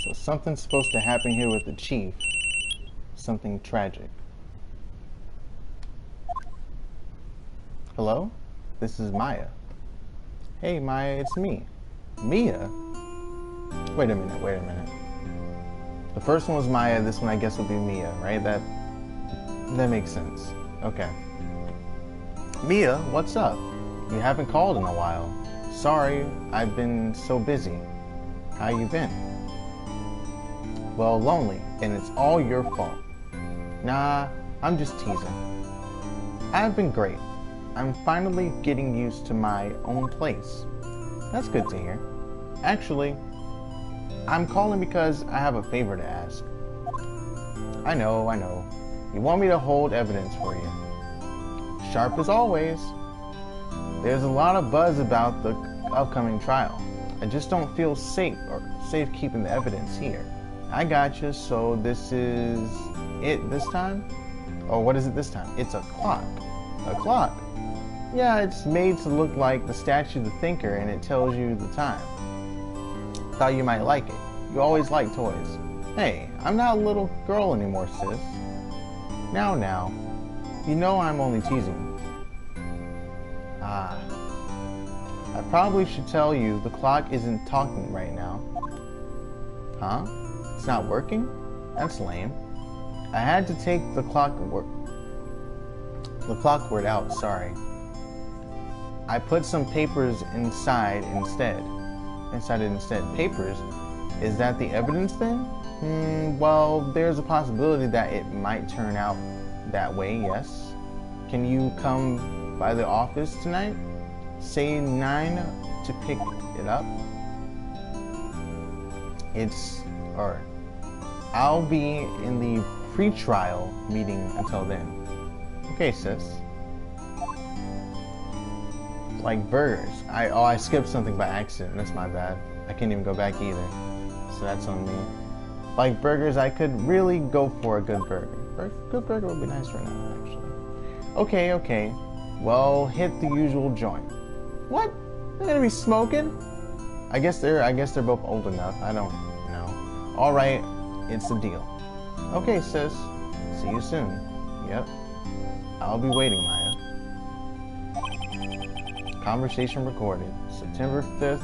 So something's supposed to happen here with the chief. Something tragic. Hello? This is Maya. Hey Maya, it's me. Mia? Wait a minute. The first one was Maya, this one I guess will be Mia, right? That makes sense. Okay. Mia, what's up? You haven't called in a while. Sorry, I've been so busy. How you been? Well, lonely, and it's all your fault. Nah, I'm just teasing. I've been great. I'm finally getting used to my own place. That's good to hear. Actually, I'm calling because I have a favor to ask. I know. You want me to hold evidence for you. Sharp as always. There's a lot of buzz about the upcoming trial. I just don't feel safe keeping the evidence here. I gotcha, so this is it this time? Or what is it this time? It's a clock. A clock? Yeah, it's made to look like the statue of the thinker and it tells you the time. Thought you might like it. You always like toys. Hey, I'm not a little girl anymore, sis. Now. You know I'm only teasing. Ah. I probably should tell you the clock isn't talking right now. Huh? It's not working? That's lame. I had to take the clock word out, sorry. I put some papers inside it instead. Papers? Is that the evidence then? Well, there's a possibility that it might turn out that way, yes. Can you come by the office tonight? Say 9 to pick it up. I'll be in the pre-trial meeting until then. Okay, sis. Like burgers. I skipped something by accident. That's my bad. I can't even go back either. So that's on me. Like burgers, I could really go for a good burger. Good burger would be nice right now, actually. Okay. Well, hit the usual joint. What? They're gonna be smoking? I guess they're both old enough. I don't know. All right, it's a deal. Okay, sis. See you soon. Yep. I'll be waiting, Maya. Conversation recorded. September 5th,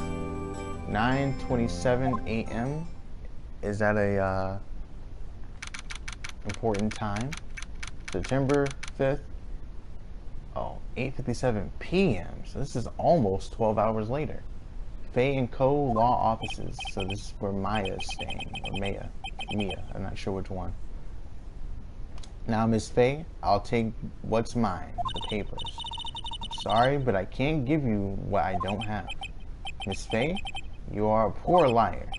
9:27 a.m. Is that a important time? September 5th. Oh, 8:57 p.m. So this is almost 12 hours later. Faye & Co. Law Offices. So this is where Maya is staying. Or Mia. I'm not sure which one. Now, Miss Faye, I'll take what's mine, the papers. Sorry, but I can't give you what I don't have. Miss Faye, you are a poor liar.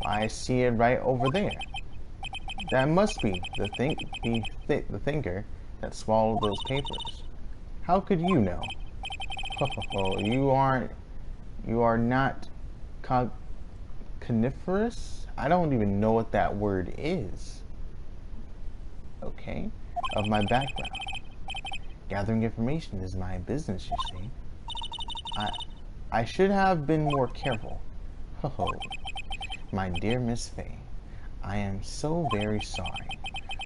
I see it right over there. That must be the thinker that swallowed those papers. How could you know? Oh, you are not coniferous? I don't even know what that word is. Okay, of my background. Gathering information is my business, you see. I should have been more careful. Oh, my dear Miss Faye, I am so very sorry,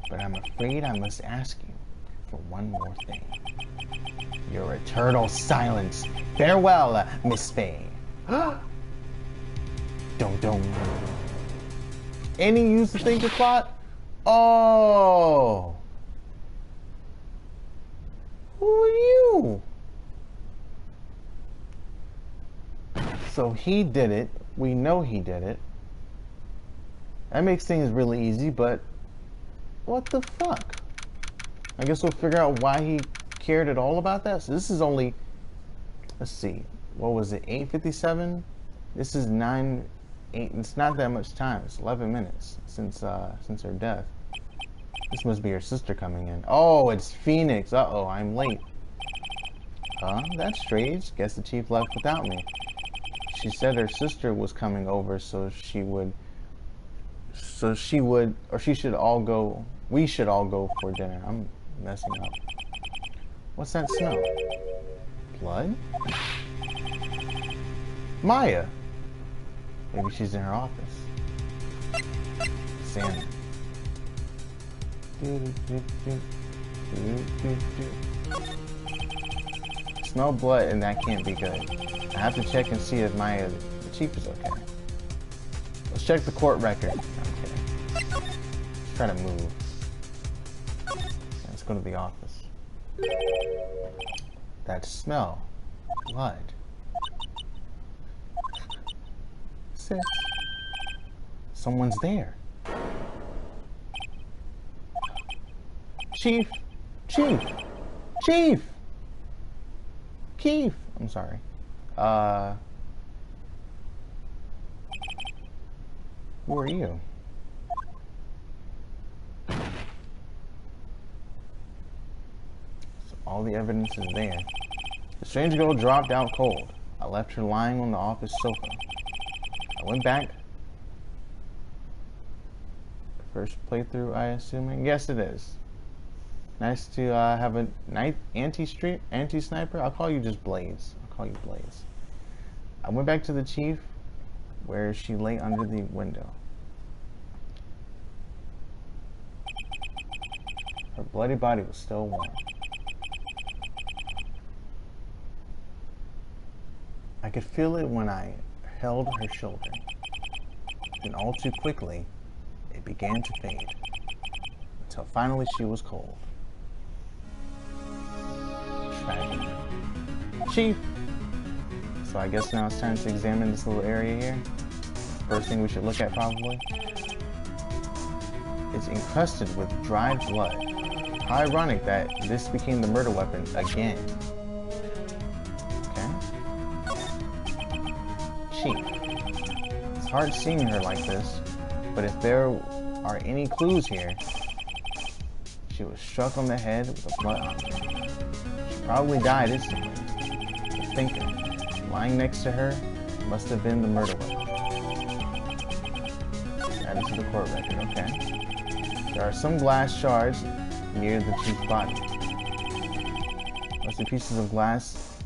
but I'm afraid I must ask you for one more thing. Your eternal silence. Farewell, Miss Faye. Don't. Any use to think the plot? Oh. Who are you? So he did it. We know he did it. That makes things really easy, but what the fuck? I guess we'll figure out why he cared at all about that. So this is only, let's see, what was it, 8:57? This is 8. It's not that much time. It's 11 minutes since her death. This must be her sister coming in. Oh, it's Phoenix. Uh-oh, I'm late. Huh? That's strange. Guess the chief left without me. She said her sister was coming over, we should all go for dinner. I'm messing up. What's that smell? Blood? Maya! Maybe she's in her office. Salmon. Smell blood, and that can't be good. I have to check and see if the chief is okay. Let's check the court record. Okay. Let's try to move. Let's go to the office. That smell. Blood. Sis. Someone's there. Chief! Chief! Chief! Keith! I'm sorry. Who are you? So all the evidence is there. The strange girl dropped out cold. I left her lying on the office sofa. I went back. First playthrough, I assume? Yes, it is. Nice to have a anti-sniper. I'll call you just Blaze. I'll call you Blaze. I went back to the chief, where she lay under the window. Her bloody body was still warm. I could feel it when I held her shoulder. Then all too quickly, it began to fade. Until finally she was cold. Tragic. Chief! So I guess now it's time to examine this little area here. First thing we should look at probably. It's encrusted with dried blood. How ironic that this became the murder weapon again. Okay. Chief. It's hard seeing her like this, but if there are any clues here, she was struck on the head with a blunt object. She probably died instantly. The thinker, lying next to her, must have been the murder weapon. Added to the court record, okay. There are some glass shards near the chief's body. Most of the pieces of glass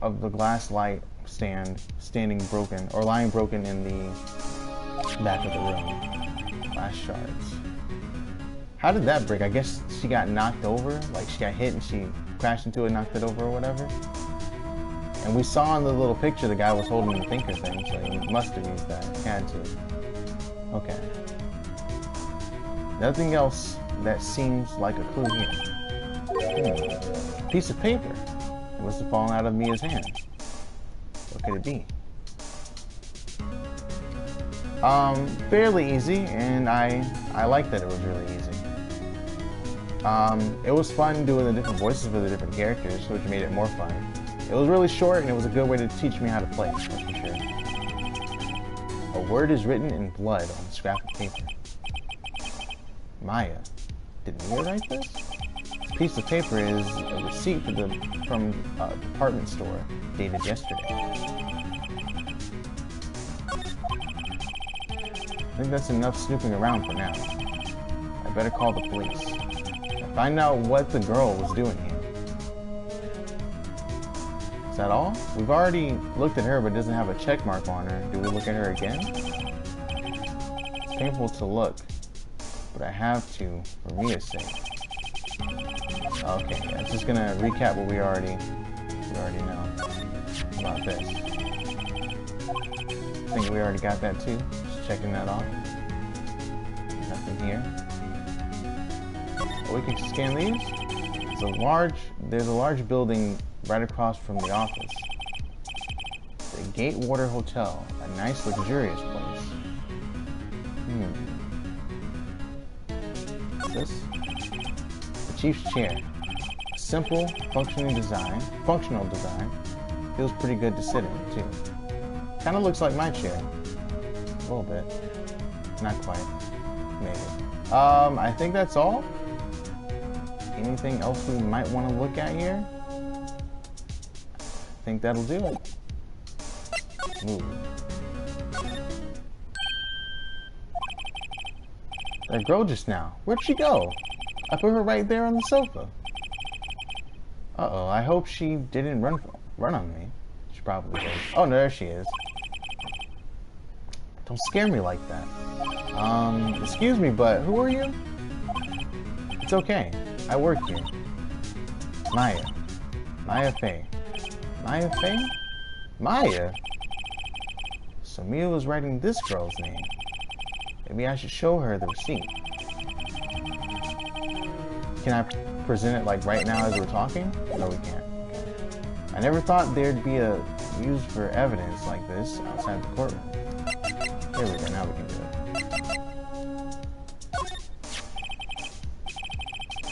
of the glass light standing broken or lying broken in the back of the room. Glass shards. How did that break? I guess she got knocked over, like she got hit and she crashed into it, knocked it over or whatever. And we saw in the little picture the guy was holding the thinker thing, so he must have used that. He had to. Okay. Nothing else that seems like a clue here. Piece of paper. It must have fallen out of Mia's hand. What could it be? Fairly easy, and I like that it was really easy. It was fun doing the different voices for the different characters, which made it more fun. It was really short, and it was a good way to teach me how to play, that's for sure. A word is written in blood on a scrap of paper. Maya. Did Mia write this? This piece of paper is a receipt from a department store, dated yesterday. I think that's enough snooping around for now. I better call the police. And find out what the girl was doing here. Is that all? We've already looked at her, but it doesn't have a check mark on her. Do we look at her again? It's painful to look, but I have to for Mia's sake. Okay, yeah, it's just gonna recap what we already know about this. I think we already got that too. Just checking that off. Nothing here. Oh, we can scan these. There's a large building right across from the office. The Gatewater Hotel, a nice luxurious place. What's this? The chief's chair. A simple, functional design. Feels pretty good to sit in, too. Kind of looks like my chair. A little bit. Not quite. Maybe. I think that's all. Anything else we might want to look at here? I think that'll do it. Move. That girl just now. Where'd she go? I put her right there on the sofa. Uh-oh, I hope she didn't run on me. She probably did. Oh, no, there she is. Don't scare me like that. Excuse me, but who are you? It's okay. I work here. Maya. Maya Fey. Maya Fey? Maya? So Mia was writing this girl's name. Maybe I should show her the receipt. Can I present it like right now as we're talking? No, we can't. Okay. I never thought there'd be a use for evidence like this outside the courtroom. There we go, now we can do it.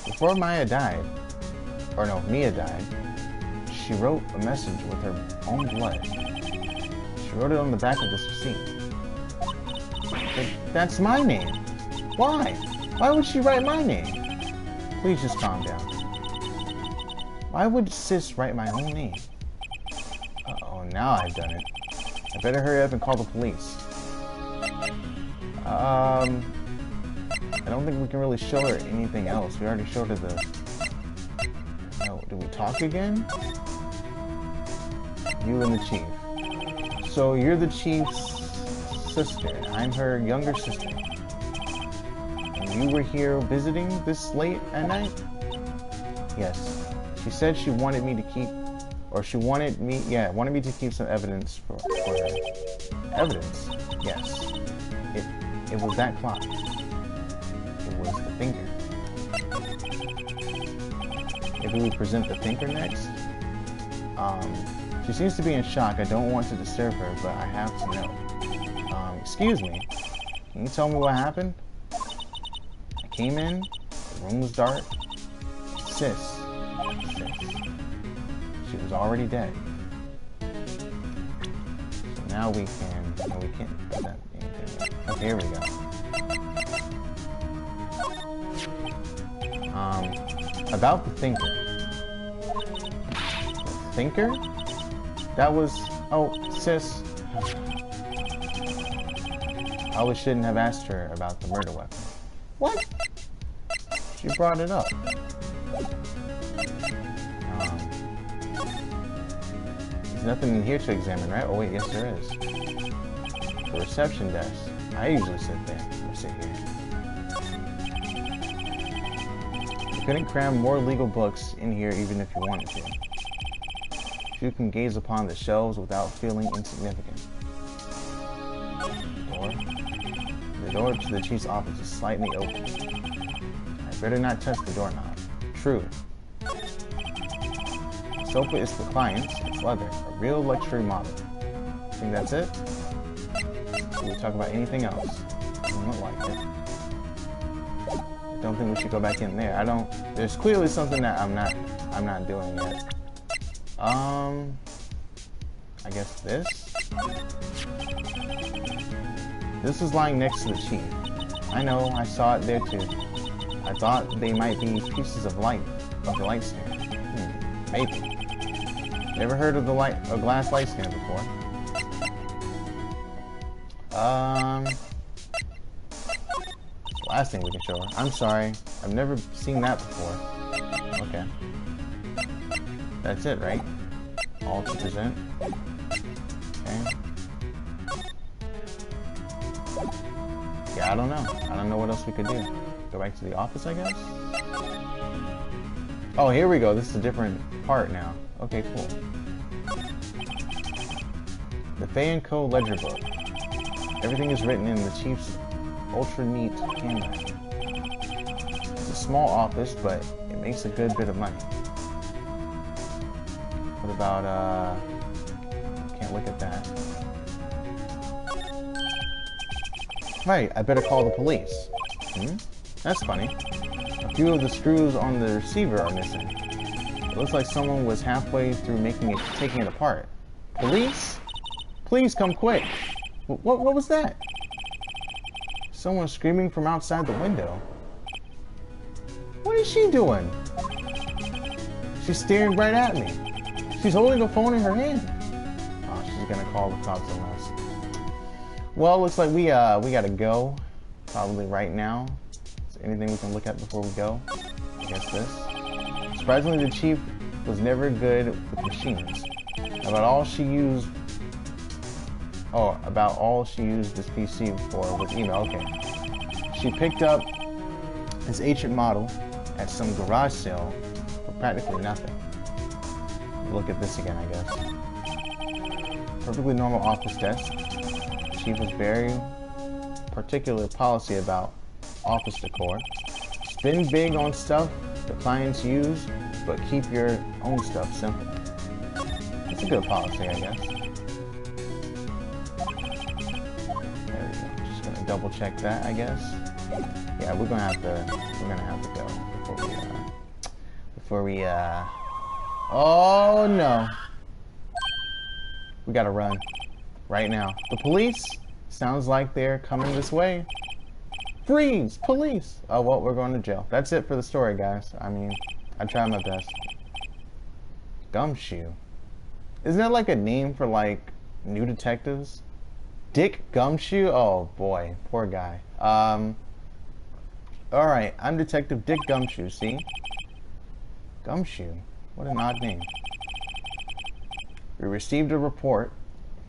Before Mia died, she wrote a message with her own blood. She wrote it on the back of this receipt. That's my name. Why? Why would she write my name? Please just calm down. Why would Sis write my own name? Uh-oh, now I've done it. I better hurry up and call the police. I don't think we can really show her anything else. We already showed her the... No, did we talk again? You and the chief. So you're the chief's sister. I'm her younger sister. And you were here visiting this late at night? Yes. She said she wanted me to keep... Or she wanted me... Yeah, wanted me to keep some evidence for her. Evidence? Yes. It was that clock. It was the thinker. Maybe we present the thinker next? She seems to be in shock. I don't want to disturb her, but I have to know. Excuse me. Can you tell me what happened? I came in. The room was dark. Sis. She was already dead. So now we can... No, we can't present anything. Okay, here we go. About the thinker. The thinker? That was... Oh, Sis. I probably shouldn't have asked her about the murder weapon. What? She brought it up. There's nothing in here to examine, right? Oh wait, yes there is. The reception desk. I usually sit there. Or sit here. You couldn't cram more legal books in here even if you wanted to. You can gaze upon the shelves without feeling insignificant. The door to the chief's office is slightly open. I better not touch the doorknob. True. The sofa is for clients. It's leather. A real luxury model. Think that's it? Should we talk about anything else? I don't like it. I don't think we should go back in there. There's clearly something that I'm not doing yet. I guess this? This is lying next to the chief. I know, I saw it there too. I thought they might be pieces of light, of the light stand. Maybe. Never heard of a glass light stand before. Last thing we can show her. I'm sorry, I've never seen that before. Okay. That's it, right? All to present. Okay. Yeah, I don't know. I don't know what else we could do. Go back to the office, I guess? Oh, here we go. This is a different part now. Okay, cool. The Fay & Co. ledger book. Everything is written in the chief's ultra-neat handwriting. It's a small office, but it makes a good bit of money. What about, can't look at that. Right, I better call the police. That's funny. A few of the screws on the receiver are missing. It looks like someone was halfway through taking it apart. Police? Please come quick. What was that? Someone screaming from outside the window. What is she doing? She's staring right at me. She's holding a phone in her hand. Oh, she's gonna call the cops on us. Well, looks like we gotta go. Probably right now. Is there anything we can look at before we go? I guess this. Surprisingly, the chief was never good with machines. About all she used Oh, about all she used this PC for was email. Okay. She picked up this ancient model at some garage sale for practically nothing. Look at this again, I guess. Perfectly normal office desk. She was very particular policy about office decor. Spend big on stuff the clients use, but keep your own stuff simple. It's a good policy, I guess. There we go. Just gonna double check that, I guess. Yeah, we're gonna have to go before we oh no. We gotta run right now. The police sounds like they're coming this way. Freeze! Police! Oh, well, we're going to jail. That's it for the story, guys. I mean, I tried my best. Gumshoe. Isn't that like a name for, like, new detectives? Dick Gumshoe? Oh, boy. Poor guy. Alright, I'm Detective Dick Gumshoe, see? Gumshoe. What an odd name. We received a report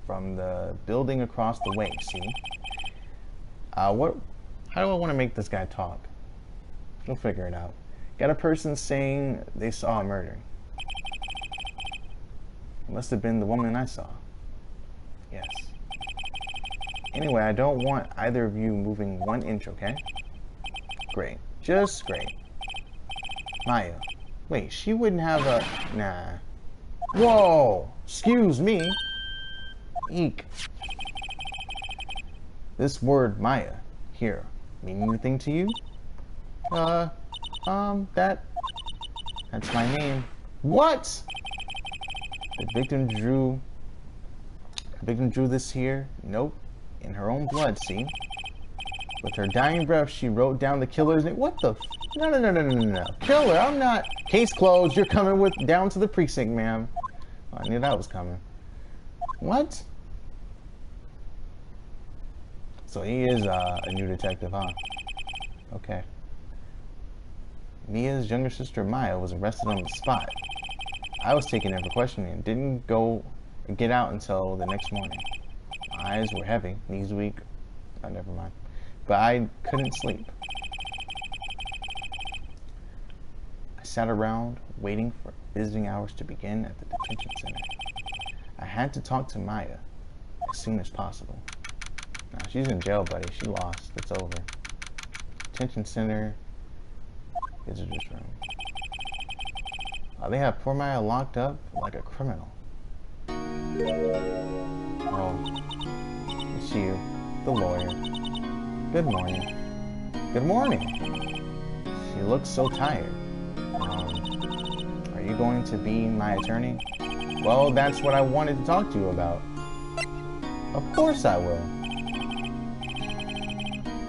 from the building across the way, see? How do I want to make this guy talk? We'll figure it out. Got a person saying they saw a murder. It must have been the woman I saw. Yes. Anyway, I don't want either of you moving 1 inch, okay? Great. Just great. Maya. Wait, she wouldn't have a... Nah. Whoa! Excuse me. Eek. This word, Maya, here, mean anything to you? That's my name. What? The victim drew this here note in her own blood, see? With her dying breath, she wrote down the killer's name. What the No. Killer, I'm not. Case closed. You're coming down to the precinct, ma'am. Oh, I knew that was coming. What? So he is a new detective, huh? Okay. Mia's younger sister, Maya, was arrested on the spot. I was taken in for questioning and didn't get out until the next morning. My eyes were heavy, knees weak. Oh, never mind. But I couldn't sleep. I sat around waiting for visiting hours to begin at the detention center. I had to talk to Maya as soon as possible. Nah, she's in jail, buddy. She lost. It's over. Detention center. Visitors room. They have poor Maya locked up like a criminal. Oh, it's you, the lawyer. Good morning. Good morning. She looks so tired. Are you going to be my attorney? Well, that's what I wanted to talk to you about. Of course I will.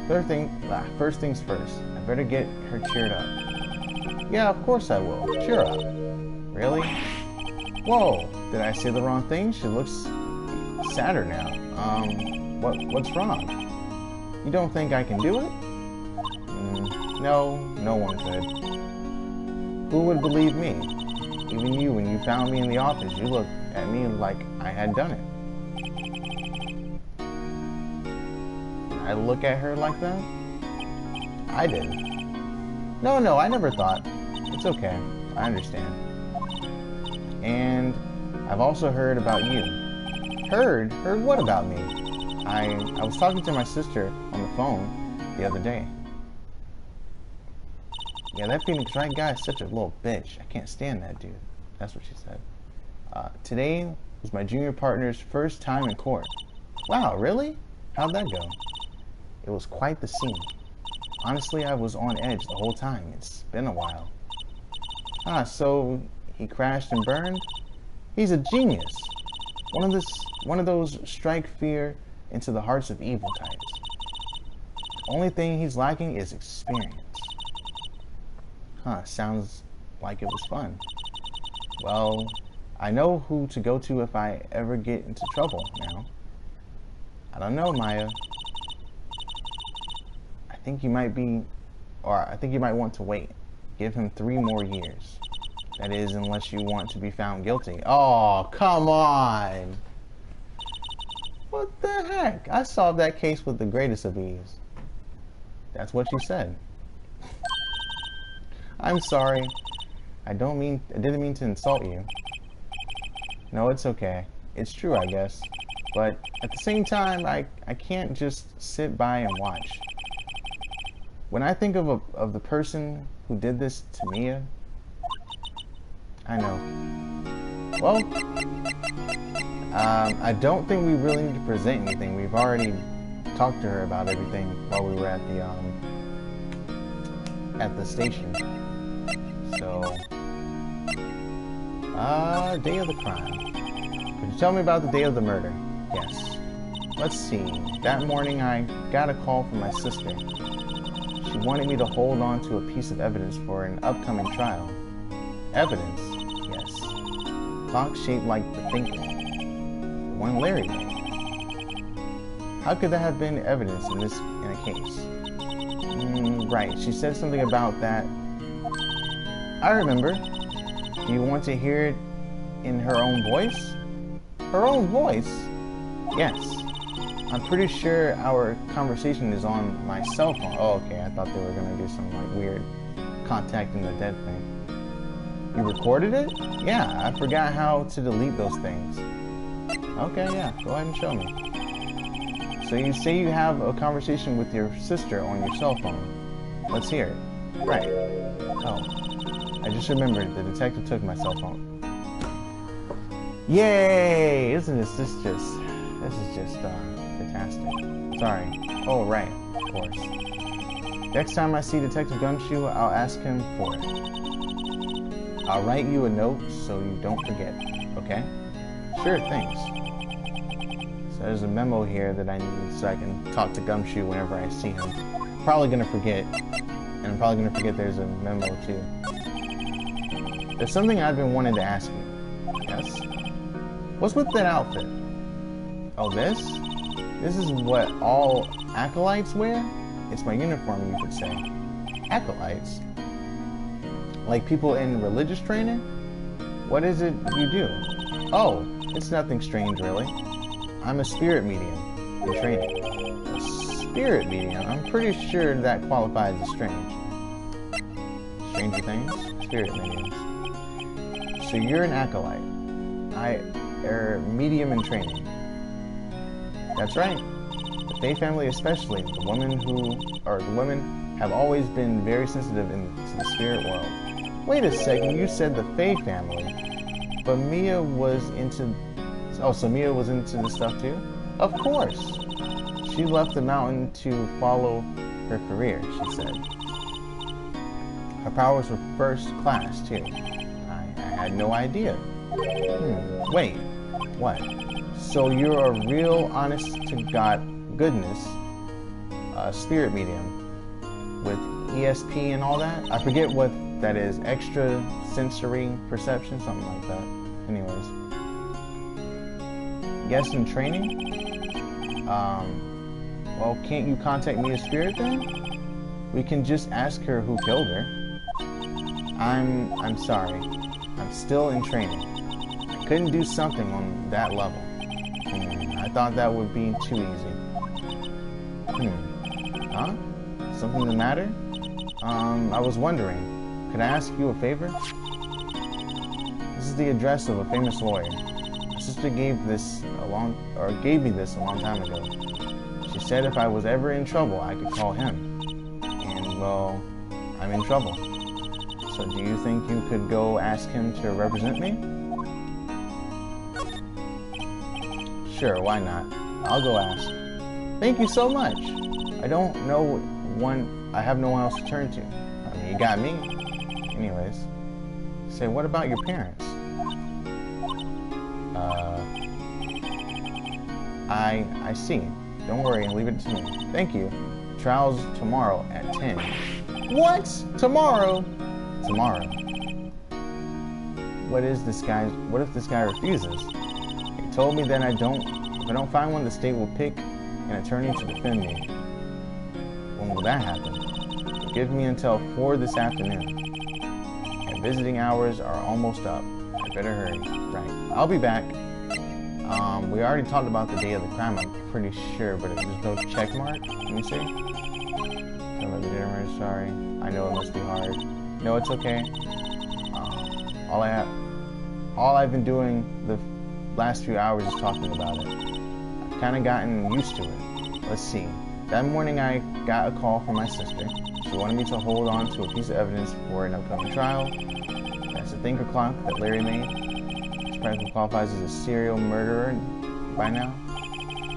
First things first. I better get her cheered up. Yeah, of course I will. Cheer up. Really? Whoa, did I say the wrong thing? She looks sadder now. What's wrong? You don't think I can do it? No, no one could. Who would believe me? Even you, when you found me in the office, you looked at me like I had done it. Did I look at her like that? I didn't. No, I never thought. It's okay. I understand. And I've also heard about you. Heard? Heard what about me? I was talking to my sister on the phone the other day. Yeah, that Phoenix Wright guy is such a little bitch. I can't stand that dude. That's what she said. Today was my junior partner's first time in court. Wow, really? How'd that go? It was quite the scene. Honestly, I was on edge the whole time. It's been a while. So he crashed and burned? He's a genius. One of those strike fear into the hearts of evil types. Only thing he's lacking is experience. Sounds like it was fun. Well, I know who to go to if I ever get into trouble now. I don't know, Maya. I think you might want to wait. Give him 3 more years. That is, unless you want to be found guilty. Oh, come on! What the heck? I solved that case with the greatest of ease. That's what she said. I'm sorry. I didn't mean to insult you. No, it's okay. It's true, I guess. But at the same time, I can't just sit by and watch. When I think of the person who did this to Mia, I know. Well, I don't think we really need to present anything. We've already talked to her about everything while we were at the station. So, day of the crime. Could you tell me about the day of the murder? Yes. Let's see. That morning I got a call from my sister. She wanted me to hold on to a piece of evidence for an upcoming trial. Evidence? Yes. Clock shaped like the thinker. The one Larry made. How could that have been evidence in a case? Right. She said something about that. I remember. Do you want to hear it in her own voice? Her own voice? Yes. I'm pretty sure our conversation is on my cell phone. Oh, okay. I thought they were going to do some like weird contacting the dead thing. You recorded it? Yeah, I forgot how to delete those things. Okay, yeah. Go ahead and show me. So you say you have a conversation with your sister on your cell phone. Let's hear it. Right. Oh. I just remembered the detective took my cell phone. Yay! Isn't this is just fantastic. Sorry. Oh, right. Of course. Next time I see Detective Gumshoe, I'll ask him for it. I'll write you a note so you don't forget. Okay? Sure, thanks. So there's a memo here that I need so I can talk to Gumshoe whenever I see him. Probably gonna forget. And I'm probably gonna forget there's a memo too. There's something I've been wanting to ask you. Yes? What's with that outfit? Oh, this? This is what all acolytes wear? It's my uniform, you could say. Acolytes? Like people in religious training? What is it you do? Oh, it's nothing strange, really. I'm a spirit medium in training. A spirit medium? I'm pretty sure that qualifies as strange. Stranger things? Spirit mediums. So you're an acolyte. Medium in training. That's right. The Faye family especially, the women have always been very sensitive to the spirit world. Wait a second, you said the Faye family, but Mia was into... Oh, so Mia was into this stuff too? Of course. She left the mountain to follow her career, she said. Her powers were first class too. I had no idea. Wait, what? So you're a real honest-to-God goodness spirit medium with ESP and all that? I forget what that is. Extra sensory perception? Something like that. Anyways. Yes, in training? Well, can't you contact Mia's spirit then? We can just ask her who killed her. I'm sorry. I'm still in training. I couldn't do something on that level. I thought that would be too easy. Huh? Something the matter? I was wondering, could I ask you a favor? This is the address of a famous lawyer. My sister gave me this a long time ago. She said if I was ever in trouble, I could call him. And, well, I'm in trouble. So do you think you could go ask him to represent me? Sure, why not? I'll go ask. Thank you so much. I have no one else to turn to. I mean, you got me. Anyways. Say, what about your parents? I see. Don't worry, leave it to me. Thank you. Trial's tomorrow at 10. What? Tomorrow? Tomorrow. What if this guy refuses? He told me that if I don't find one, the state will pick an attorney to defend me. When will that happen? Give me until 4 this afternoon. And visiting hours are almost up. I better hurry. Right. I'll be back. We already talked about the day of the crime, I'm pretty sure, but there's no check mark. Let me see. Sorry. I know it must be hard. No, it's okay. All I've been doing the last few hours is talking about it. I've kind of gotten used to it. Let's see. That morning I got a call from my sister. She wanted me to hold on to a piece of evidence for an upcoming trial. That's a thinker clock that Larry made. She practically qualifies as a serial murderer by now.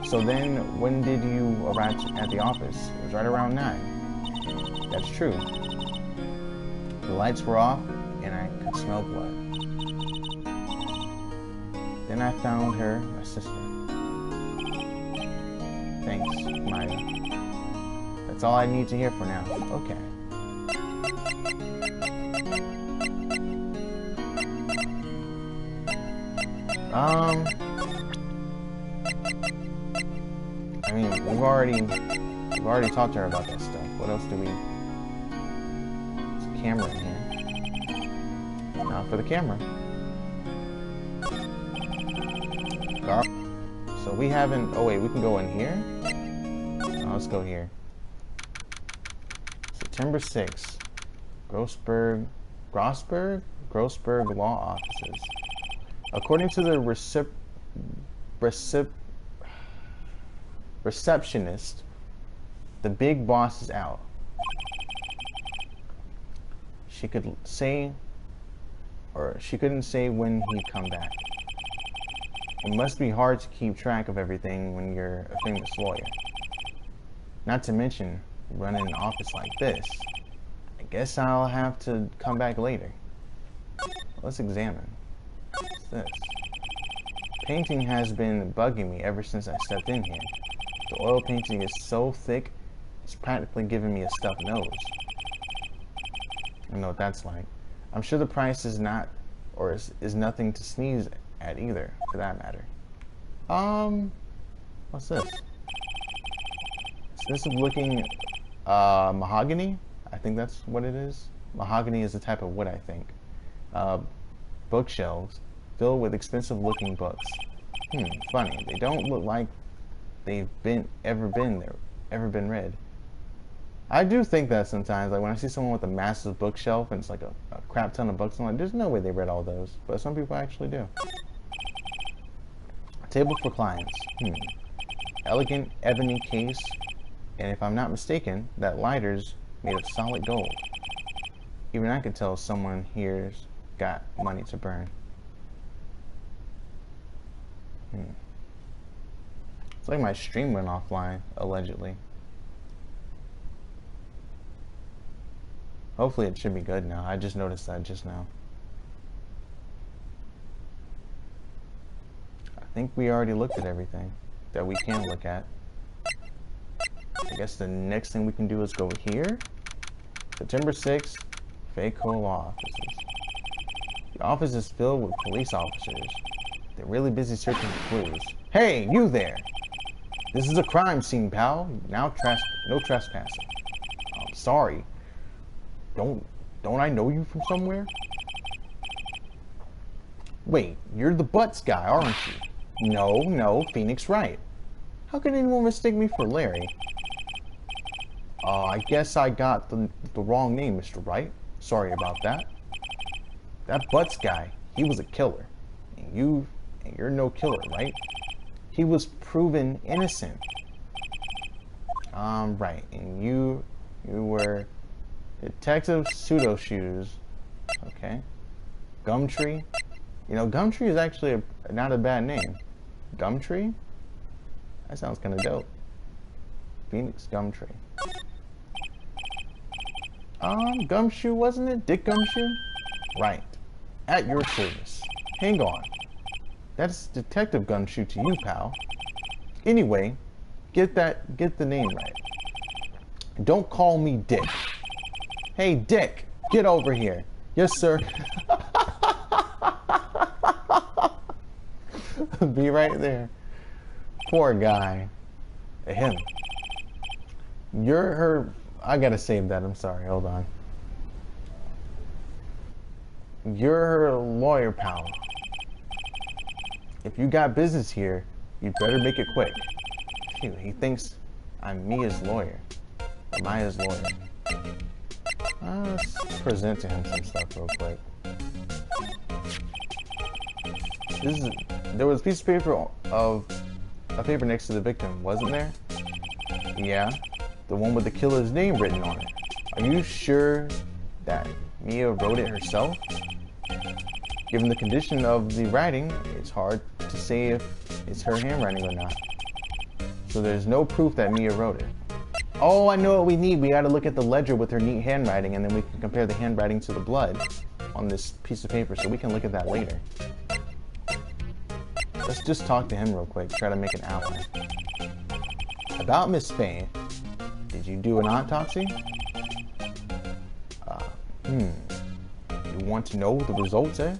So then, when did you arrive at the office? It was right around 9. That's true. The lights were off, and I could smell blood. Then I found her, my sister. Thanks, Maya. That's all I need to hear for now. Okay. I mean, we've already talked to her about that stuff. What else do we... There's a camera in here. Now for the camera. So we haven't... Oh wait, we can go in here? Oh, let's go here. September 6th. Grossberg Law Offices. According to the receptionist, the big boss is out. She couldn't say when he'd come back. It must be hard to keep track of everything when you're a famous lawyer. Not to mention running an office like this. I guess I'll have to come back later. Let's examine. What's this? Painting has been bugging me ever since I stepped in here. The oil painting is so thick, it's practically giving me a stuffed nose. I don't know what that's like. I'm sure the price is not, or is nothing to sneeze at either, for that matter. What's this? Expensive looking, mahogany? I think that's what it is. Mahogany is a type of wood, I think. Bookshelves filled with expensive looking books. Funny. They don't look like they've ever been read. I do think that sometimes, like when I see someone with a massive bookshelf and it's like a crap ton of books, I'm like, there's no way they read all those. But some people actually do. Table for clients. Elegant ebony case, and if I'm not mistaken, that lighter's made of solid gold. Even I could tell someone here's got money to burn. It's like my stream went offline, allegedly. Hopefully it should be good now. I just noticed that just now. I think we already looked at everything that we can look at. I guess the next thing we can do is go here. September 6th, Fayco Law Offices. The office is filled with police officers. They're really busy searching for clues. Hey, you there! This is a crime scene, pal. Now no trespassing. I'm sorry. Don't I know you from somewhere? Wait, you're the Butts guy, aren't you? No, Phoenix Wright. How can anyone mistake me for Larry? I guess I got the wrong name, Mr. Wright. Sorry about that. That Butts guy, he was a killer. And you're no killer, right? He was proven innocent. Right. And you were Detective Pseudo Shoes. Okay. Gumtree. You know, Gumtree is actually not a bad name. Gumtree? That sounds kind of dope. Phoenix Gumtree. Gumshoe, wasn't it? Dick Gumshoe? Right. At your service. Hang on. That's Detective Gumshoe to you, pal. Anyway, get the name right. Don't call me Dick. Hey, Dick, get over here. Yes, sir. Be right there. Poor guy. Him. You're her... I gotta save that. I'm sorry. Hold on. You're her lawyer pal. If you got business here, you'd better make it quick. Phew, he thinks I'm Mia's lawyer. Or Maya's lawyer. Let's present to him some stuff real quick. There was a piece of paper next to the victim, wasn't there? Yeah, the one with the killer's name written on it. Are you sure that Mia wrote it herself? Given the condition of the writing, it's hard to say if it's her handwriting or not. So there's no proof that Mia wrote it. Oh, I know what we need. We gotta look at the ledger with her neat handwriting, and then we can compare the handwriting to the blood on this piece of paper, so we can look at that later. Let's just talk to him real quick, try to make an ally. About Miss Faye, did you do an autopsy? You want to know the results, eh?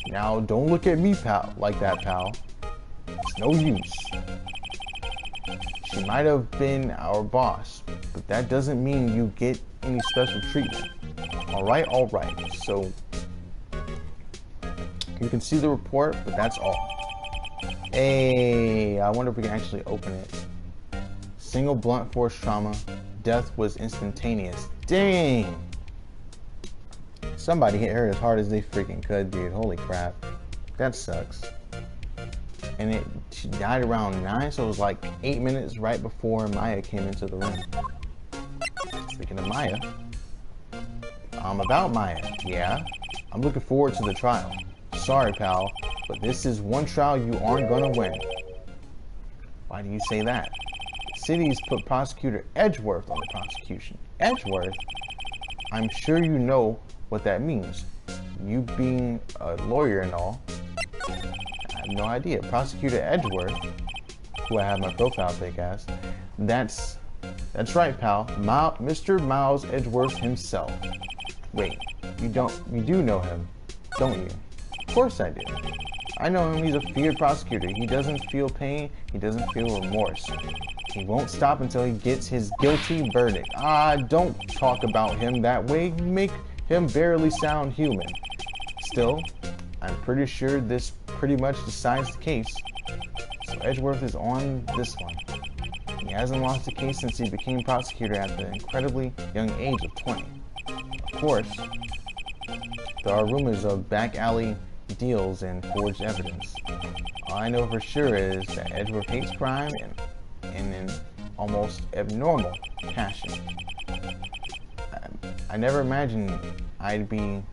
Now, don't look at me, pal, like that, pal. It's no use. She might have been our boss, but that doesn't mean you get any special treatment. Alright, so you can see the report, but that's all. Hey, I wonder if we can actually open it. Single blunt force trauma. Death was instantaneous. Dang! Somebody hit her as hard as they freaking could, dude. Holy crap. That sucks. And she died around 9, so it was like 8 minutes right before Maya came into the room. Speaking of Maya, about Maya, yeah? I'm looking forward to the trial. Sorry, pal, but this is one trial you aren't gonna win. Why do you say that? The city's put Prosecutor Edgeworth on the prosecution. Edgeworth? I'm sure you know what that means. You being a lawyer and all. I have no idea. Prosecutor Edgeworth, who I have my profile pic as, that's right, pal. Mr. Miles Edgeworth himself. Wait, you do know him, don't you? Of course I do. I know him. He's a feared prosecutor. He doesn't feel pain. He doesn't feel remorse. He won't stop until he gets his guilty verdict. Don't talk about him that way. You make him barely sound human. Still, I'm pretty sure this pretty much decides the case. So Edgeworth is on this one. He hasn't lost a case since he became prosecutor at the incredibly young age of 20. Of course, there are rumors of back alley deals and forged evidence. All I know for sure is that Edgeworth hates crime and an almost abnormal passion. I never imagined I'd be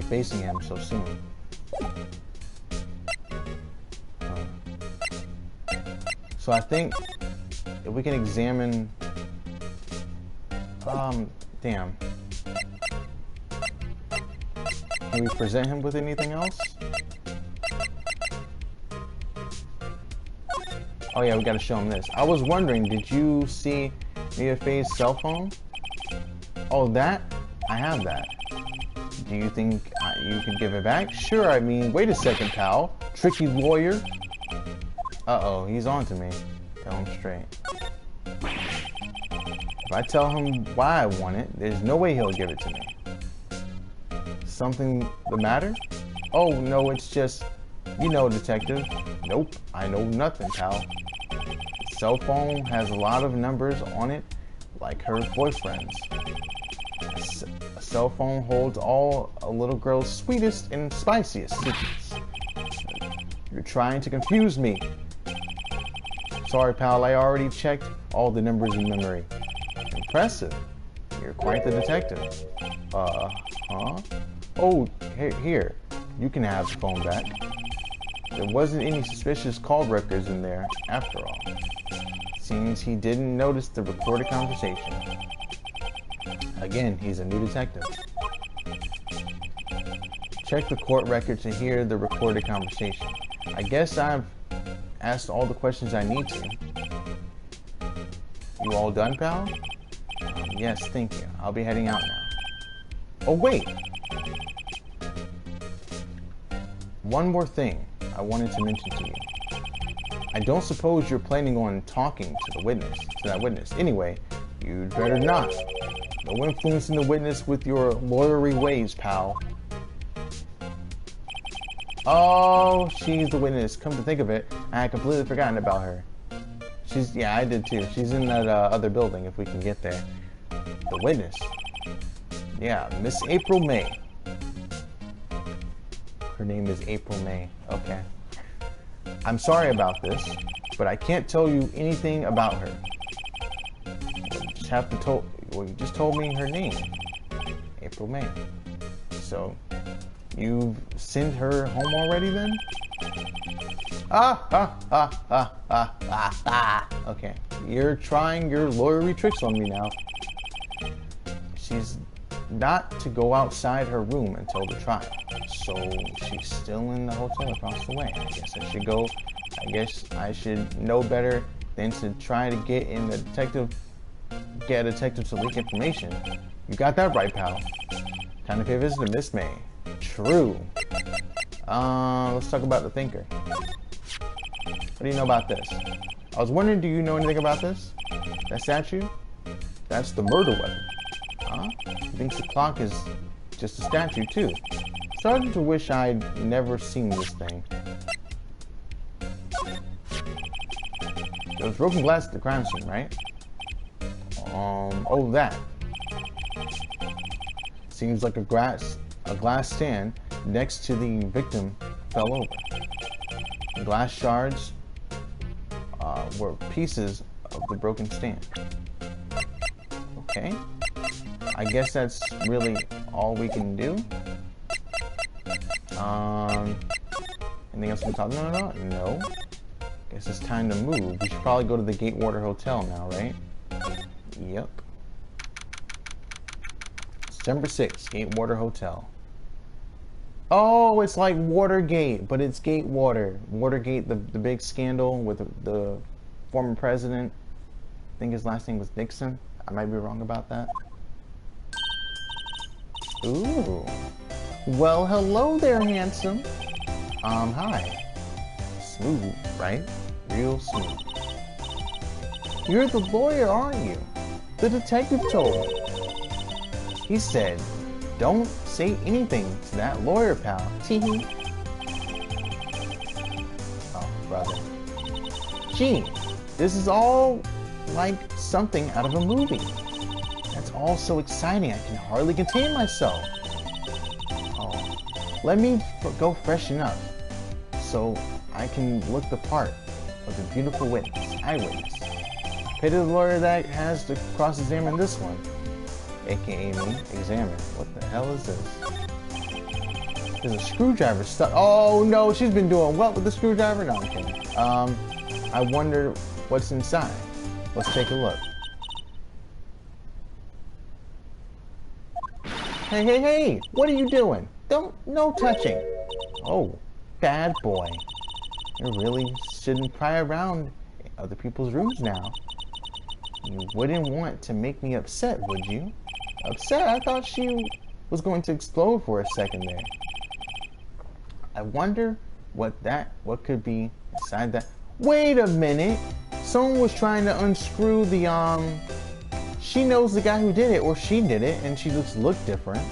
facing him so soon. So I think if we can examine, damn. Can we present him with anything else? Oh yeah, we gotta show him this. I was wondering, did you see Mia Faye's cell phone? Oh, that? I have that. Do you think you could give it back? Sure, I mean, wait a second, pal. Tricky lawyer. Uh-oh, he's on to me. Tell him straight. If I tell him why I want it, there's no way he'll give it to me. Something the matter? Oh, no, it's just, you know, detective. Nope, I know nothing, pal. The cell phone has a lot of numbers on it, like her boyfriend's. A cell phone holds all a little girl's sweetest and spiciest secrets. You're trying to confuse me. Sorry, pal, I already checked all the numbers in memory. Impressive. You're quite the detective. Huh? Oh, here. You can have the phone back. There wasn't any suspicious call records in there, after all. Seems he didn't notice the recorded conversation. Again, he's a new detective. Check the court record to hear the recorded conversation. I guess I've asked all the questions I need to. You all done, pal? Yes, thank you. I'll be heading out now. Oh, wait! One more thing I wanted to mention to you. I don't suppose you're planning on talking to that witness. Anyway, you'd better not. No influencing the witness with your lawyery ways, pal. Oh, she's the witness. Come to think of it, I had completely forgotten about her. Yeah, I did too. She's in that other building if we can get there. The witness. Yeah, Miss April May. Her name is April May. Okay. I'm sorry about this, but I can't tell you anything about her. You just told me her name. April May. So, you've sent her home already then? Okay, you're trying your lawyery tricks on me now. She's not to go outside her room until the trial. So she's still in the hotel across the way. I guess I should know better than to try to get a detective to leak information. You got that right, pal. Time to pay a visit to Miss May. True. Let's talk about the thinker. What do you know about this? I was wondering, do you know anything about this? That statue? That's the murder weapon. Huh? He thinks the clock is just a statue, too. Starting to wish I'd never seen this thing. There was broken glass at the crime scene, right? Oh, that. Seems like a glass stand next to the victim fell over. The glass shards were pieces of the broken stand. Okay. I guess that's really all we can do. Anything else we can talk about? No. Guess it's time to move. We should probably go to the Gatewater Hotel now, right? Yep. December 6th, Gatewater Hotel. Oh, it's like Watergate, but it's Gatewater. Watergate, the big scandal with the former president. I think his last name was Nixon. I might be wrong about that. Ooh. Well, hello there, handsome. Hi. Smooth, right? Real smooth. You're the lawyer, aren't you? The detective told me. He said, don't say anything to that lawyer, pal. Tee-hee. Oh, brother. Gee, this is all like something out of a movie. That's all so exciting, I can hardly contain myself. Oh, let me go freshen up so I can look the part of the beautiful eyewitness. Pity the lawyer that has to cross-examine this one. AKA me, examine. What the hell is this? There's a screwdriver stuck. Oh no, she's been doing what with the screwdriver? No, I'm kidding. I wonder what's inside. Let's take a look. Hey, what are you doing? No touching. Oh, bad boy. You really shouldn't pry around other people's rooms now. You wouldn't want to make me upset, would you? Upset? I thought she was going to explode for a second there. I wonder what could be inside that. Wait a minute! Someone was trying to unscrew the, she knows the guy who did it, or she did it, and she just looked different.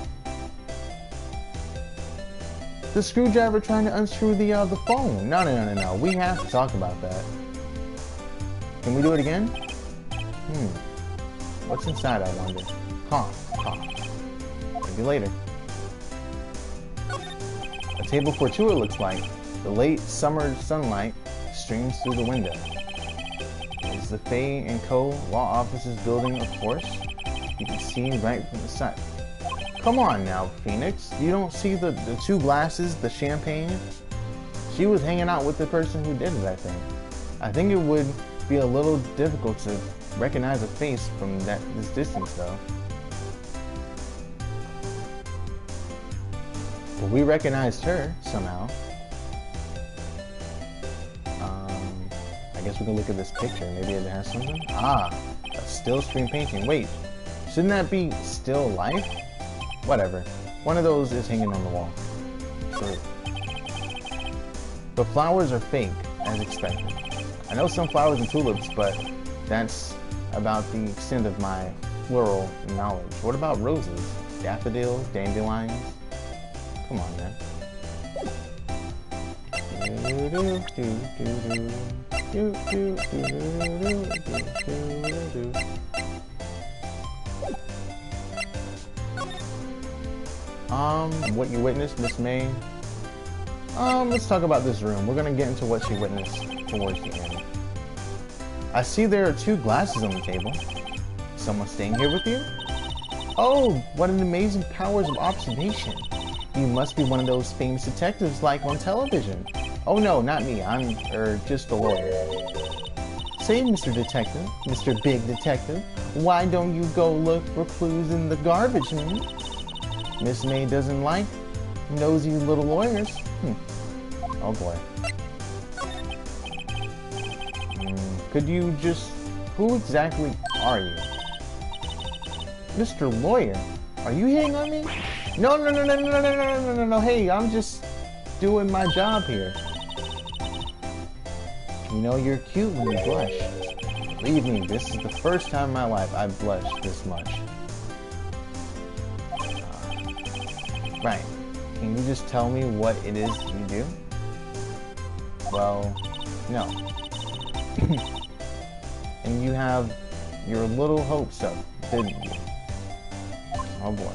The screwdriver trying to unscrew the phone. No. We have to talk about that. Can we do it again? What's inside, I wonder? Cough. Maybe later. A table for two, it looks like. The late summer sunlight streams through the window. It's the Fay & Co. Law Offices building, of course. You can see right from the side. Come on now, Phoenix. You don't see the two glasses, the champagne? She was hanging out with the person who did it, I think. I think it would be a little difficult to recognize a face from this distance, though. But we recognized her somehow. I guess we can look at this picture. Maybe it has something. Ah, a still screen painting. Wait, shouldn't that be still life? Whatever. One of those is hanging on the wall. True. The flowers are fake, as expected. I know some flowers and tulips, but that's about the extent of my floral knowledge. What about roses? Daffodils? Dandelions? Come on, man. What you witnessed, Miss May? Let's talk about this room. We're gonna get into what she witnessed towards the end. I see there are 2 glasses on the table. Someone staying here with you? Oh, what an amazing powers of observation. You must be one of those famous detectives like on television. Oh no, not me. I'm, just a lawyer. Say, Mr. Detective, Mr. Big Detective, why don't you go look for clues in the garbage, Miss May doesn't like nosy little lawyers. Oh boy. Could you just... Who exactly are you? Mr. Lawyer, are you hitting on me? No, no, no, no, no, no, no, no, no, no, hey, I'm just doing my job here. You know, you're cute when you blush. Believe me, this is the first time in my life I've blushed this much. Right. Can you just tell me what it is you do? Well, no. And you have your little hopes up, didn't you? Oh boy.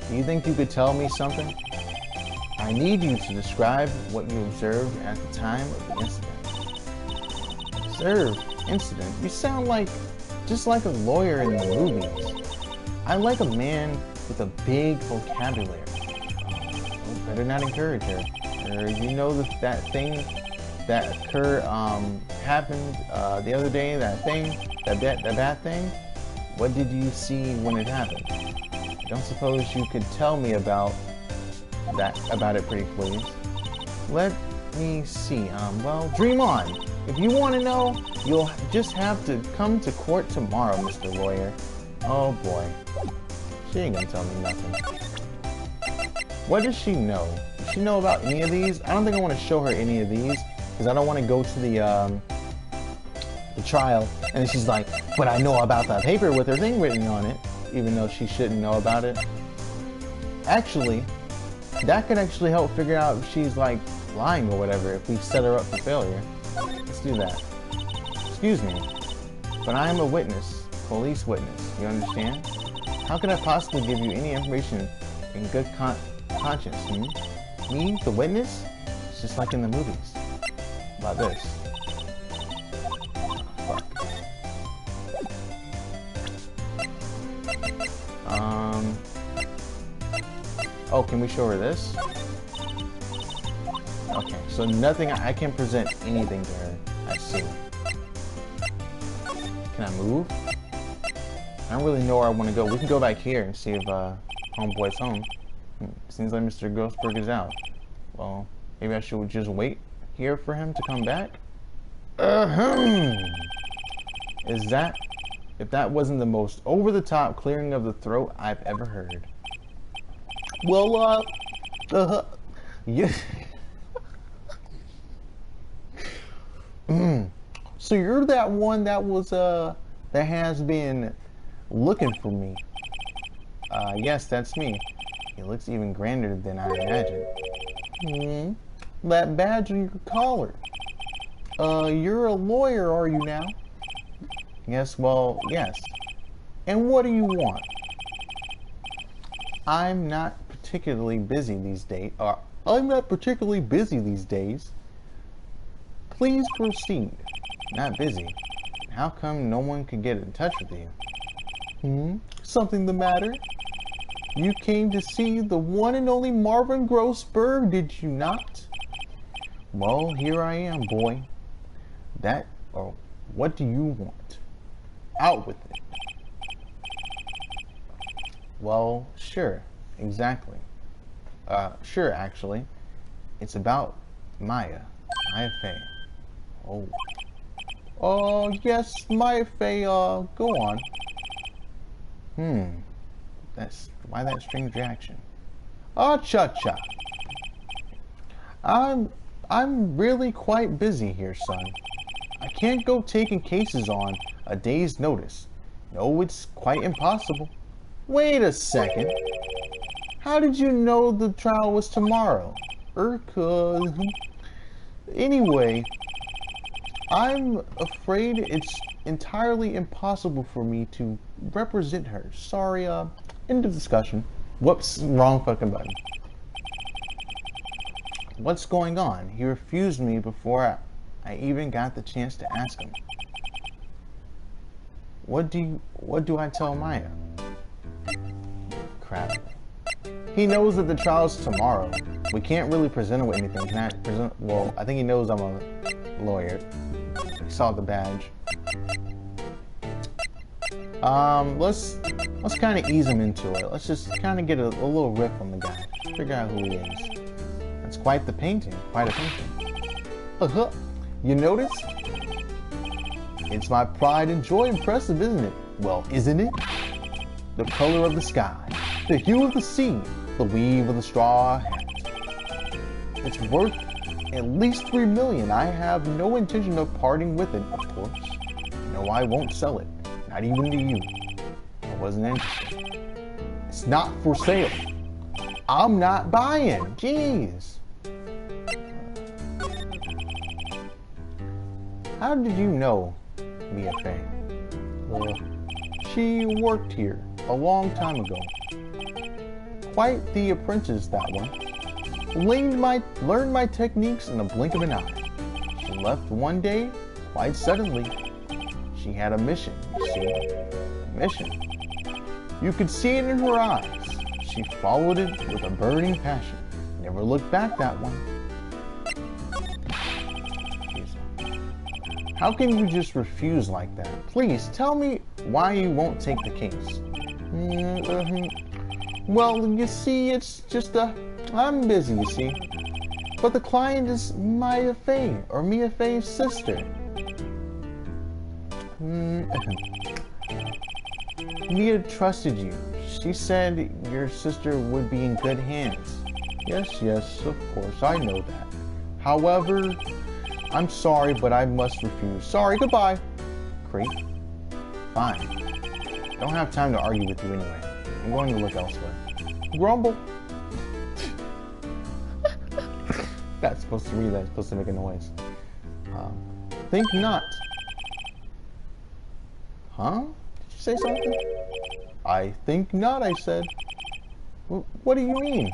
Do you think you could tell me something? I need you to describe what you observed at the time of the incident. Observed? Incident? You sound like, just like a lawyer in the movies. I like a man with a big vocabulary. Oh, better not encourage her. You know that thing that happened the other day, that bad thing? What did you see when it happened? I don't suppose you could tell me about it, pretty please. Let me see. Well, dream on. If you want to know, you'll just have to come to court tomorrow, Mr. Lawyer. Oh boy. She ain't gonna tell me nothing. What does she know? Does she know about any of these? I don't think I want to show her any of these, because I don't want to go to the trial, and then she's like, but I know about that paper with her thing written on it, even though she shouldn't know about it. Actually, that could actually help figure out if she's like lying or whatever, if we set her up for failure. Let's do that. Excuse me, but I am a witness, police witness, you understand? How could I possibly give you any information in good conscience, Me, the witness? It's just like in the movies. About this. Oh, can we show her this? Okay, so nothing, I can't present anything to her. I see. Can I move? I don't really know where I want to go. We can go back here and see if homeboy's home. Seems like Mr. Grossberg is out. Well, maybe I should just wait here for him to come back? Is that... If that wasn't the most over-the-top clearing of the throat I've ever heard. Well, yeah. So you're that one that was, that has been looking for me. Yes, that's me. He looks even grander than I imagined. That badge on your collar. You're a lawyer, are you now? Yes, well, yes. And what do you want? I'm not particularly busy these days. Please proceed. Not busy. How come no one could get in touch with you? Something the matter? You came to see the one and only Marvin Grossberg, did you not? Well, here I am, boy. What do you want? Out with it. Well, sure, exactly. Sure, actually. It's about Maya Fey. Oh, yes, Maya Fey, go on. Why that strange reaction? Oh, cha-cha. I'm really quite busy here, son. I can't go taking cases on a day's notice. No, it's quite impossible. Wait a second. How did you know the trial was tomorrow? Anyway, I'm afraid it's entirely impossible for me to represent her. Sorry, end of discussion. Whoops, wrong fucking button. What's going on? He refused me before I even got the chance to ask him. What do I tell Maya? Crap. He knows that the trial's tomorrow. We can't really present him with anything. Can I present? Well, I think he knows I'm a lawyer. He saw the badge. Let's kind of ease him into it. Let's just kind of get a little riff on the guy. Figure out who he is. That's quite the painting. Quite a painting. You notice? It's my pride and joy. Impressive, isn't it? Well, isn't it? The color of the sky, the hue of the sea, the weave of the straw hat. It's worth at least $3 million. I have no intention of parting with it, of course. No, I won't sell it. Not even to you. I wasn't interested. It's not for sale. I'm not buying. Jeez. How did you know Mia Fey? She worked here a long time ago. Quite the apprentice, that one. Learned my techniques in the blink of an eye. She left one day, quite suddenly. She had a mission, you see. A mission. You could see it in her eyes. She followed it with a burning passion. Never looked back, that one. How can you just refuse like that? Please, tell me why you won't take the case. Well, you see, it's just I'm busy, you see. But the client is Maya Fey, or Mia Fey's sister. Mia trusted you. She said your sister would be in good hands. Yes, of course, I know that. However, I'm sorry, but I must refuse. Sorry, goodbye. Creep. Fine. Don't have time to argue with you anyway. I'm going to look elsewhere. Grumble. That's supposed to read that. It's supposed to make a noise. Think not. Huh? Did you say something? I think not, I said. What do you mean?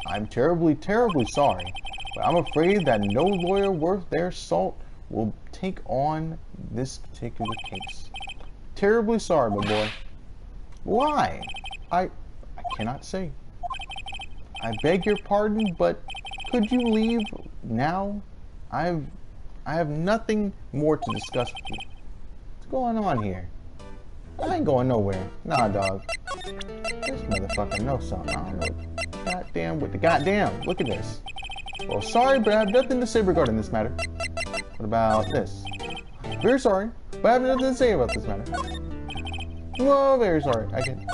I'm terribly, terribly sorry. But I'm afraid that no lawyer worth their salt will take on this particular case. Terribly sorry, my boy. Why? I cannot say. I beg your pardon, but could you leave now? I have nothing more to discuss with you. What's going on here? I ain't going nowhere. Nah, dog. This motherfucker knows something. I don't know. Goddamn with the goddamn. Look at this. Well, sorry, but I have nothing to say regarding this matter. What about this? Very sorry, but I have nothing to say about this matter. Well, very sorry. I can.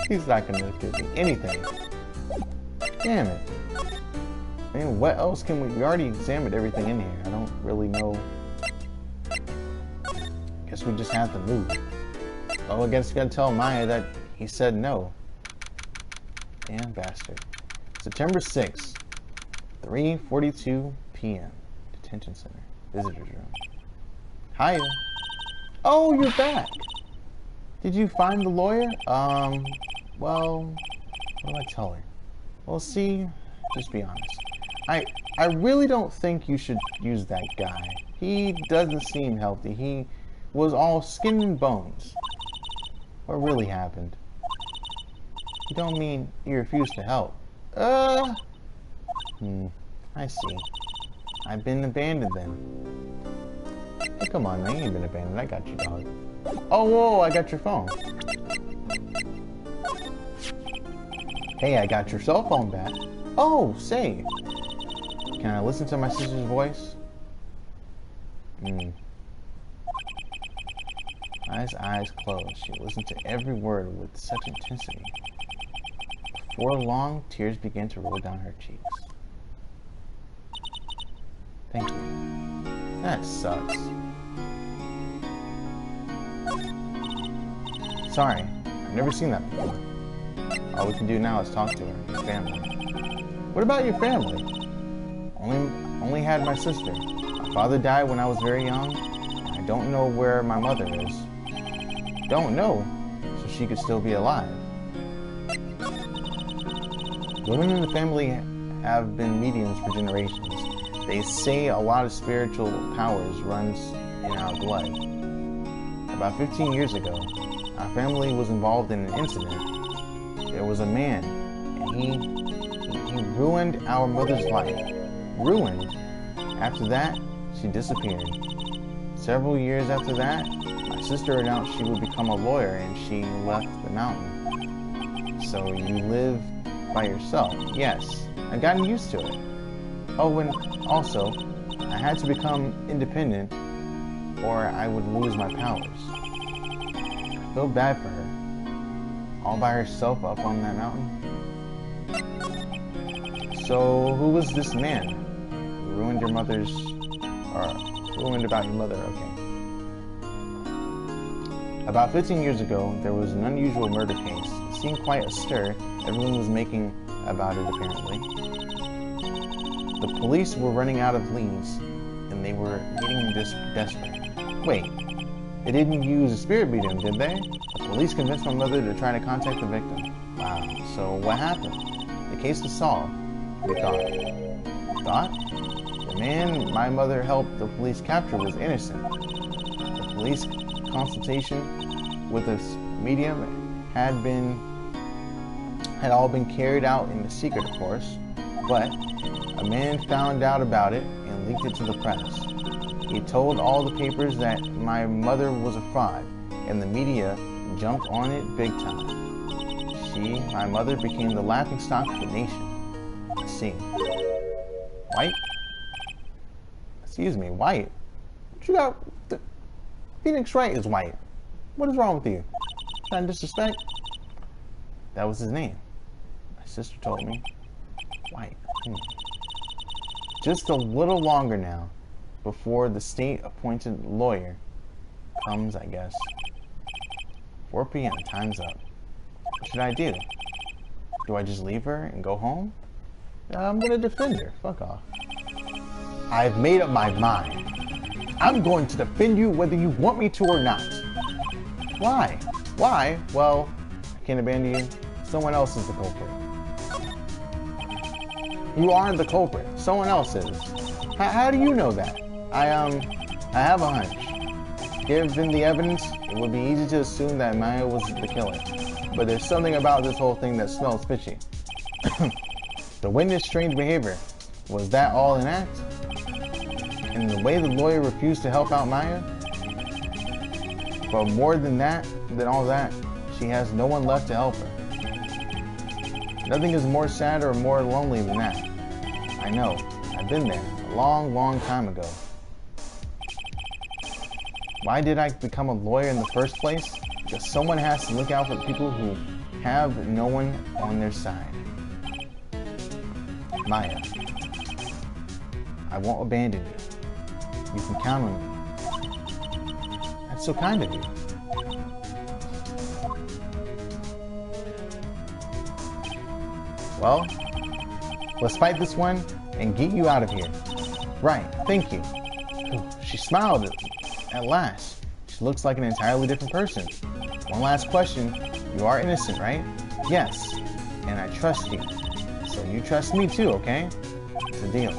He's not gonna give me anything. Damn it. I mean, what else can we already examined everything in here. I don't really know. Guess we just have to move. Oh, I guess we gotta tell Maya that he said no. Damn bastard. September 6th, 3:42 p.m. Detention Center. Visitor's room. Hiya. Oh, you're back. Did you find the lawyer? Well, what do I tell her? Well, see, just be honest. I really don't think you should use that guy. He doesn't seem healthy. He was all skin and bones. What really happened? You don't mean you refused to help? I see. I've been abandoned then. Hey, come on, man. You ain't been abandoned. I got you, dog. Oh, whoa, I got your phone. Hey, I got your cell phone back. Oh, say. Can I listen to my sister's voice? Eyes closed. She listened to every word with such intensity. Before long, tears began to roll down her cheeks. Thank you. That sucks. Sorry, I've never seen that before. All we can do now is talk to her, your family. What about your family? Only had my sister. My father died when I was very young. I don't know where my mother is. Don't know, so she could still be alive. Women in the family have been mediums for generations. They say a lot of spiritual powers runs in our blood. About 15 years ago, our family was involved in an incident. There was a man, and he ruined our mother's life. Ruined. After that, she disappeared. Several years after that, my sister announced she would become a lawyer, and she left the mountain. So you live by yourself? Yes. I've gotten used to it. Oh, and also, I had to become independent or I would lose my powers. I feel bad for her. All by herself up on that mountain. So, who was this man who ruined your mother's... or ruined about your mother? Okay. About 15 years ago, there was an unusual murder case. It seemed quite a stir. Everyone was making about it, apparently. The police were running out of leads, and they were getting desperate. Wait, they didn't use a spirit medium, did they? The police convinced my mother to try to contact the victim. Wow, so what happened? The case was solved, we thought. Thought? The man my mother helped the police capture was innocent. The police consultation with this medium had all been carried out in the secret, of course, but a man found out about it and leaked it to the press. He told all the papers that my mother was a fraud, and the media jumped on it big time. My mother, became the laughingstock of the nation. I see. White? Excuse me, White? What you got? Phoenix Wright is white. What is wrong with you? Trying to disrespect? That was his name. My sister told me. White. Just a little longer now, before the state-appointed lawyer comes, I guess. 4 p.m. Time's up. What should I do? Do I just leave her and go home? I'm gonna defend her. Fuck off. I've made up my mind. I'm going to defend you whether you want me to or not. Why? Why? Well, I can't abandon you. Someone else is the culprit. You aren't the culprit. Someone else is. How do you know that? I have a hunch. Given the evidence, it would be easy to assume that Maya was the killer. But there's something about this whole thing that smells fishy. The witness' strange behavior. Was that all an act? And the way the lawyer refused to help out Maya? But more than all that, she has no one left to help her. Nothing is more sad or more lonely than that. I know. I've been there a long, long time ago. Why did I become a lawyer in the first place? Because someone has to look out for the people who have no one on their side. Maya, I won't abandon you. You can count on me. That's so kind of you. Well, let's fight this one and get you out of here. Right, thank you. She smiled at last. She looks like an entirely different person. One last question. You are innocent, right? Yes, and I trust you. So you trust me too, okay? It's a deal.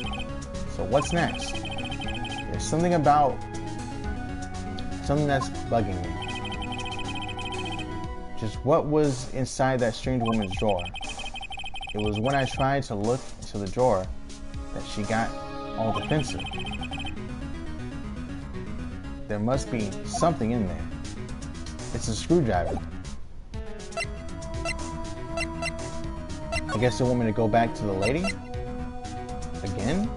So what's next? There's something that's bugging me. Just what was inside that strange woman's drawer? It was when I tried to look into the drawer that she got all defensive. There must be something in there. It's a screwdriver. I guess they want me to go back to the lady? Again?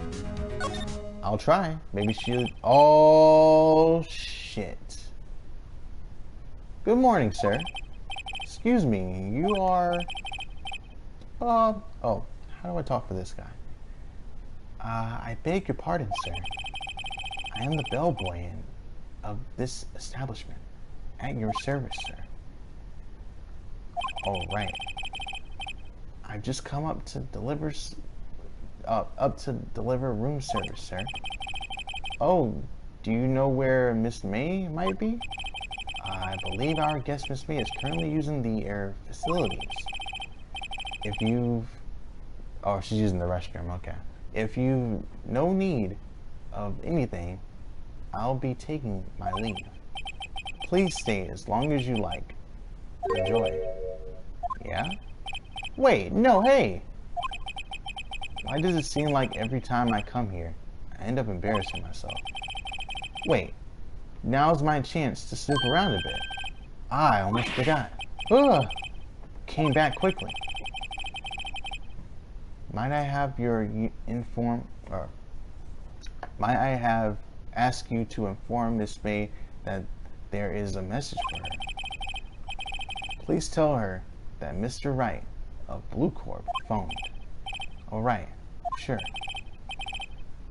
I'll try. Maybe she'll... Oh, shit. Good morning, sir. Excuse me, you are... oh, how do I talk to this guy? I beg your pardon, sir. I am the bellboy of this establishment. At your service, sir. Oh, right. I've just come up to deliver room service, sir. Oh, do you know where Miss May might be? I believe our guest Miss May is currently using the air facilities. If you've... Oh, she's using the restroom, okay. If you've no need of anything, I'll be taking my leave. Please stay as long as you like. Enjoy. Yeah? Wait, no, hey! Why does it seem like every time I come here, I end up embarrassing myself? Wait, now's my chance to snoop around a bit. I almost forgot. Ugh! Came back quickly. Might I have asked you to inform Miss May that there is a message for her? Please tell her that Mr. Wright of Blue Corp phoned. All right, sure.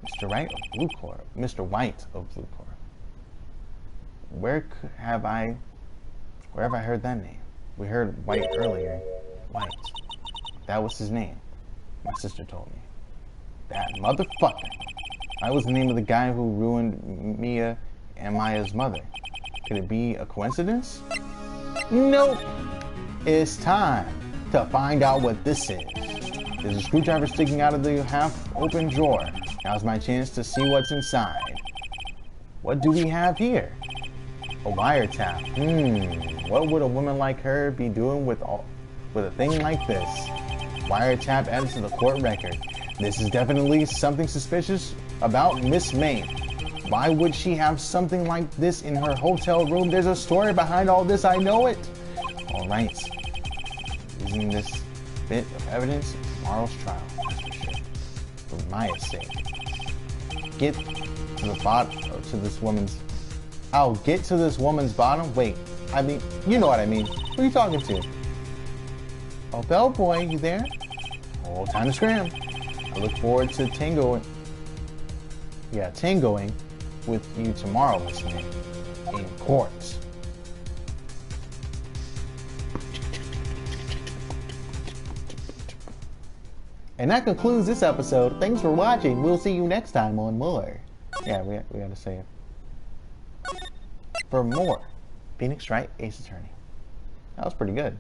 Mr. Wright of Blue Corp. Mr. White of Blue Corp. Where have I heard that name? We heard White earlier. White. That was his name. My sister told me. That motherfucker. That was the name of the guy who ruined Mia and Maya's mother. Could it be a coincidence? Nope. It's time to find out what this is. There's a screwdriver sticking out of the half-open drawer. Now's my chance to see what's inside. What do we have here? A wiretap. What would a woman like her be doing with a thing like this? Wiretap added to the court record. This is definitely something suspicious about Miss May. Why would she have something like this in her hotel room? There's a story behind all this, I know it. All right. Using this bit of evidence in tomorrow's trial, that's for sure. For Maya's sake. Get to the bottom, or to this woman's... I'll get to this woman's bottom? Wait, I mean, you know what I mean. Who are you talking to? Oh, bellboy, you there? Oh, time to scram. I look forward to tangoing with you tomorrow, Miss May, in court. And that concludes this episode. Thanks for watching. We'll see you next time on more. Yeah, we gotta say it. For more, Phoenix Wright, Ace Attorney. That was pretty good.